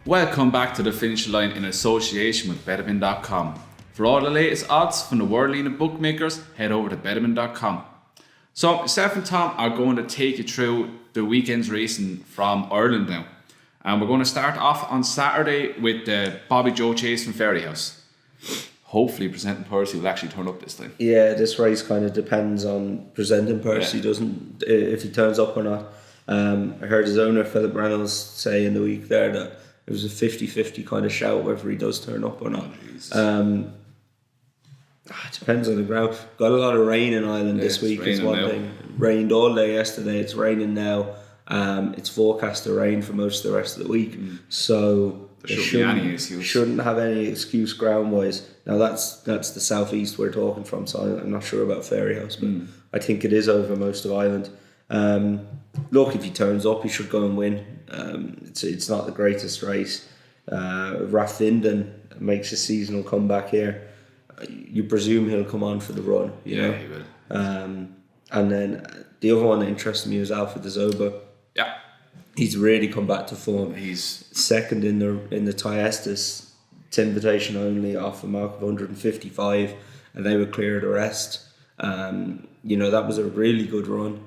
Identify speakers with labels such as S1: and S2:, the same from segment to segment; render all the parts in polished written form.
S1: Welcome back to the finish line in association with betterman.com. For all the latest odds from the world leading bookmakers, head over to betterman.com. So myself and Tom are going to take you through the weekend's racing from Ireland now. And we're going to start off on Saturday with Bobbyjo Chase from Fairyhouse. Hopefully Presenting Percy will actually turn up this time.
S2: Yeah, this race kind of depends on Presenting Percy, doesn't if he turns up or not. I heard his owner, Philip Reynolds, say in the week there that it was a 50-50 kind of shout whether he does turn up or not. It depends on the ground. Got a lot of rain in Ireland this week is one thing. Rained all day yesterday, it's raining now. It's forecast to rain for most of the rest of the week. So
S1: there shouldn't
S2: have any excuse ground wise. Now that's the southeast we're talking from, so I'm not sure about Fairyhouse, but I think it is over most of Ireland. Look, if he turns up, he should go and win. It's not the greatest race. Rathvinden makes a seasonal comeback here. You presume he'll come on for the run.
S1: He will.
S2: And then the other one that interests me is Alpha de Zoba.
S1: Yeah,
S2: he's really come back to form.
S1: He's
S2: second in the Tiestas. It's invitation only off a mark of 155, and they were clear of the rest. That was a really good run,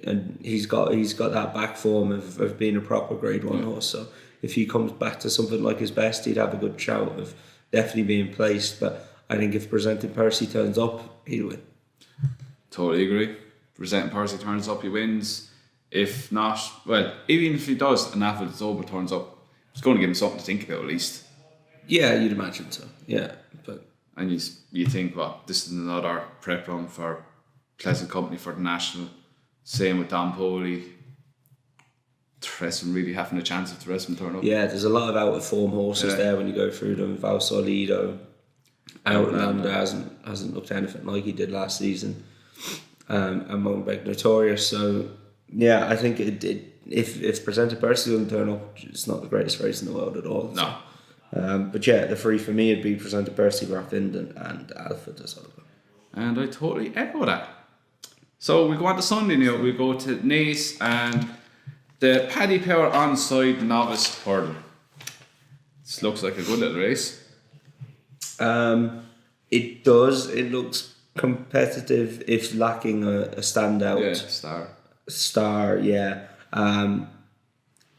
S2: and he's got that back form of being a proper Grade 1 horse. So if he comes back to something like his best, he'd have a good shout of definitely being placed. But I think if Presenting Percy turns up, he'll win.
S1: Totally agree. Presenting Percy turns up, he wins. If not, well, even if he does and Alpha de Zoba turns up, it's going to give him something to think about at least.
S2: Yeah, you'd imagine so. Yeah,
S1: and you think, well, this is another prep run for Pleasant Company for the National. Same with Don Poley. The rest of them really having a chance if the rest of them turn up.
S2: Yeah, there's a lot of out of form horses there when you go through them. Val Solido, Outlander hasn't looked anything like he did last season. And Mountebank Notorious. So yeah, I think if Presenting Percy doesn't turn up, it's not the greatest race in the world at all.
S1: No.
S2: But yeah, the three for me would be Presenting Percy, Rathvinden and Alpha de Zoba.
S1: And I totally echo that. So we go on to Sunday now. We go to Naas and the Paddy Power Onside Novice Hurdle. This looks like a good little race.
S2: It does. It looks competitive if lacking a standout.
S1: Yeah,
S2: star, yeah.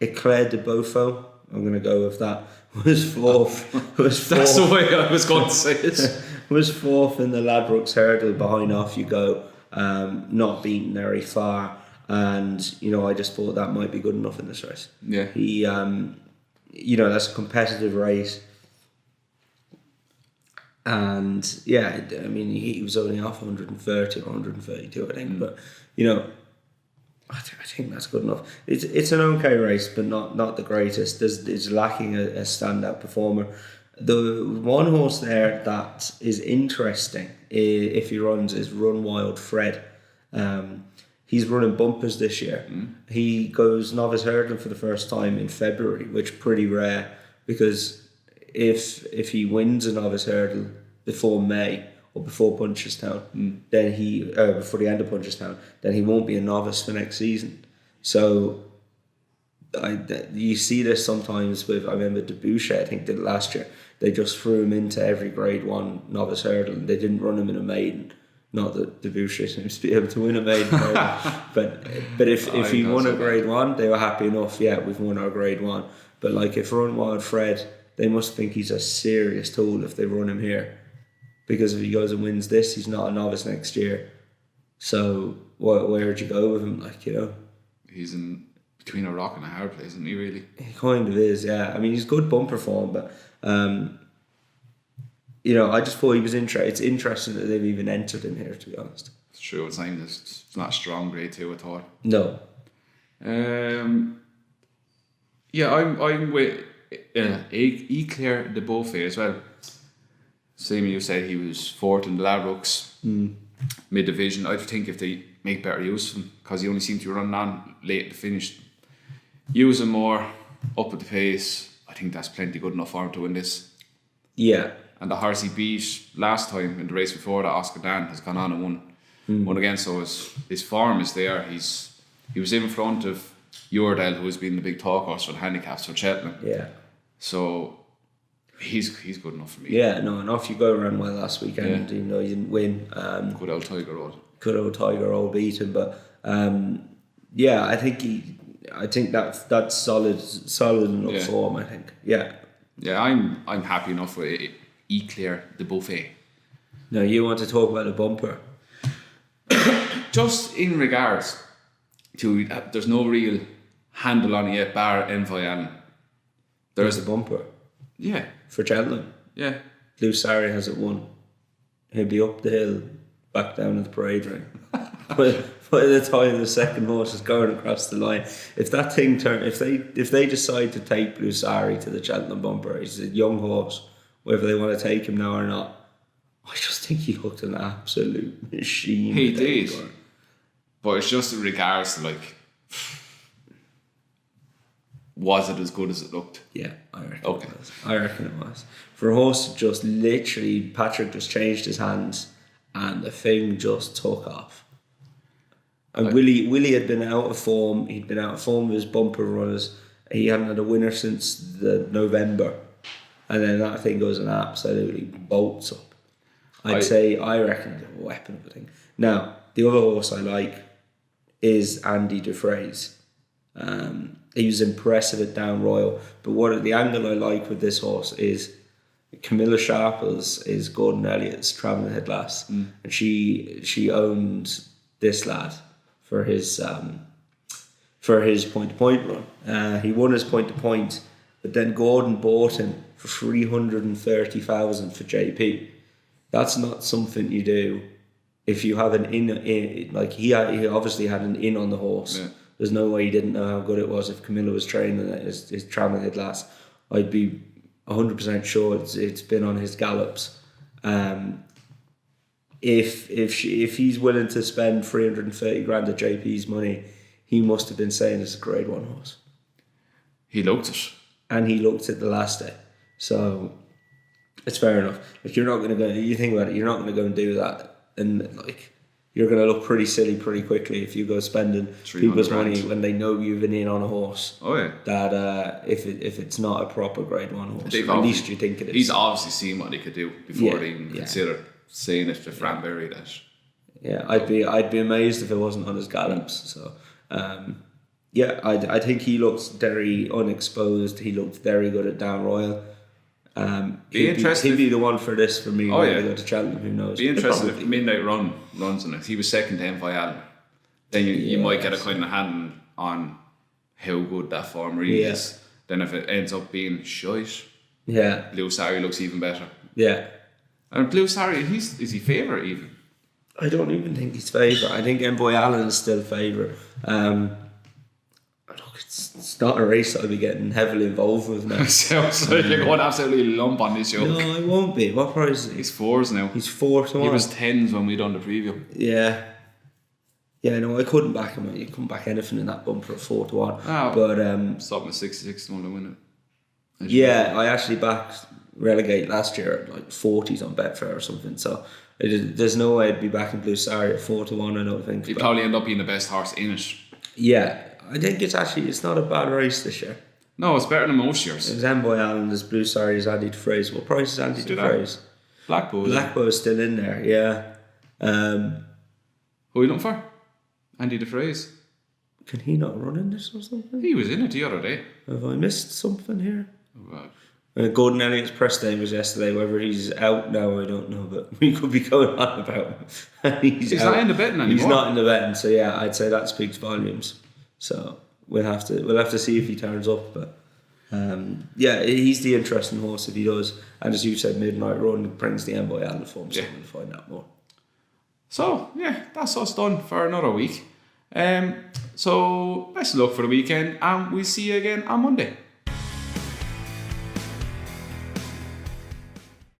S2: Eclair De Beaufeu, I'm going to go with that, was fourth.
S1: That's the way I was going to say it.
S2: Was fourth in the Ladbrokes Hurdle behind Off You Go, not beaten very far. And, I just thought that might be good enough in this race.
S1: Yeah.
S2: He, that's a competitive race. And yeah, I mean, he was only off 130 or 132, I think. But I think that's good enough. It's an okay race, but not the greatest. It's lacking a standout performer. The one horse there that is interesting, if he runs, is Run Wild Fred. He's running bumpers this year. He goes novice hurdling for the first time in February, which is pretty rare because if he wins a novice hurdle before May or before Punchestown, then before the end of Punchestown, then he won't be a novice for next season. So you see this sometimes with, I remember De Beaufeu, I think did it last year. They just threw him into every Grade 1 novice hurdle and they didn't run him in a maiden. Not that De Beaufeu seems to be able to win a maiden hurdle, but if he won a Grade 1, they were happy enough. Yeah, we've won our Grade 1. But like if Run Wild Fred, they must think he's a serious tool if they run him here, because if he goes and wins this, he's not a novice next year. So where'd you go with him?
S1: He's in between a rock and a hard place, isn't he? Really,
S2: he kind of is. Yeah, I mean he's good bumper form, but I just thought he was interesting. It's interesting that they've even entered him here, to be honest.
S1: It's true. It's not a strong Grade 2 at all.
S2: No.
S1: Yeah, I'm with Eclair De Beaufeu as well. Same as you said, he was fourth in the Ladbrokes mid-division. I think if they make better use of him, because he only seemed to run on late at the finish, use him more up at the pace, I think that's plenty good enough for him to win this.
S2: Yeah.
S1: And the horse he beat last time in the race before that, Oscar Dan, has gone on and won again. So his form is there. He was in front of Uredale, who has been the big talk horse for the handicaps for Cheltenham.
S2: Yeah.
S1: So he's good enough for me.
S2: Yeah, no, and off you go ran well last weekend, even though you didn't win.
S1: Good old Tiger Road.
S2: Good old Tiger all beat him, but yeah, I think that's solid enough form. I think, yeah.
S1: Yeah, I'm happy enough with Eclair De Beaufeu.
S2: Now you want to talk about a bumper?
S1: Just in regards to there's no real handle on it yet, bar Envoy.
S2: There's a bumper.
S1: Yeah.
S2: For Cheltenham.
S1: Yeah.
S2: Blue Sarri hasn't won. He'll be up the hill, back down at the parade ring. By the time the second horse is going across the line, if that thing if they decide to take Blue Sarri to the Cheltenham bumper, he's a young horse, whether they want to take him now or not. I just think he looked an absolute machine.
S1: He did. But it's just in regards to was it as good as it looked?
S2: Yeah, I reckon it was. I reckon it was. For a horse to just literally, Patrick just changed his hands and the thing just took off. And Willie had been out of form. He'd been out of form with his bumper runners. He hadn't had a winner since the November. And then that thing goes and absolutely bolts up. I reckon it's a weapon of a thing. Now, the other horse I like is Andy Dufresne. He was impressive at Down Royal, but the angle I like with this horse is Camilla Sharples is Gordon Elliott's travelling head lass, and she owned this lad for his point to point run. He won his point to point, but then Gordon bought him for 330,000 for JP. That's not something you do if you have an in like he obviously had an in on the horse. Yeah. There's no way he didn't know how good it was if Camilla was training it, his travelling head last. I'd be 100% sure it's been on his gallops. If he's willing to spend 330 grand of JP's money, he must have been saying it's a grade 1 horse.
S1: He looked it.
S2: And he looked at the last day. So it's fair enough. If you're not going to go, you think about it, you're not going to go and do that. And you're going to look pretty silly pretty quickly if you go spending people's money when they know you've been in on a horse.
S1: Oh yeah.
S2: That if it's not a proper grade 1 horse, at least you think it is.
S1: He's obviously seen what he could do before they even consider saying it to Fran Berry. That.
S2: Yeah, I'd be amazed if it wasn't on his gallops. So, I think he looks very unexposed. He looked very good at Down Royal. He'd be the one for this for me. When I go to Cheltenham, who knows?
S1: Be interested if Midnight Run runs on it. He was second to Envoy. Then you might get a kind of hand on how good that form really is. Then if it ends up being shite, Blue Sarri looks even better. Yeah. And Blue Sarri, is he favourite even?
S2: I don't even think he's favourite. I think Envoy Allen is still favourite. It's not a race that I'll be getting heavily involved with now.
S1: So you're going absolutely lump on this show.
S2: No, I won't be. What price is he?
S1: He's 4s now.
S2: He's 4-1.
S1: He was 10s when we done the preview.
S2: Yeah. Yeah, no, I couldn't back him. You couldn't back anything in that bumper at 4-1.
S1: Oh,
S2: but
S1: stopping at 66 to win it.
S2: Yeah, I actually backed Relegate last year at 40s on Betfair or something. So there's no way I'd be backing Blue Sarri at 4-1. I don't think.
S1: He'd probably end up being the best horse in it.
S2: Yeah. I think it's not a bad race this year.
S1: No, it's better than most years.
S2: There's Envoy Allen, there's Blue Sarri, there's Andy Dufresne. What price is Andy Dufresne? Blackbow is still in there, yeah.
S1: Who are you looking for? Andy Dufresne.
S2: Can he not run in this or something?
S1: He was in it the other day.
S2: Have I missed something here?
S1: Oh, God.
S2: Gordon Elliott's press day was yesterday. Whether he's out now, I don't know, but we could be going on about him. He's
S1: not in the betting anymore.
S2: He's not in the betting, so yeah, I'd say that speaks volumes. So we'll have to see if he turns up, but he's the interesting horse if he does. And as you said, Midnight Run brings the Envoy Allen form, so we'll find out more.
S1: So that's us done for another week. So best of luck for the weekend, and we'll see you again on Monday.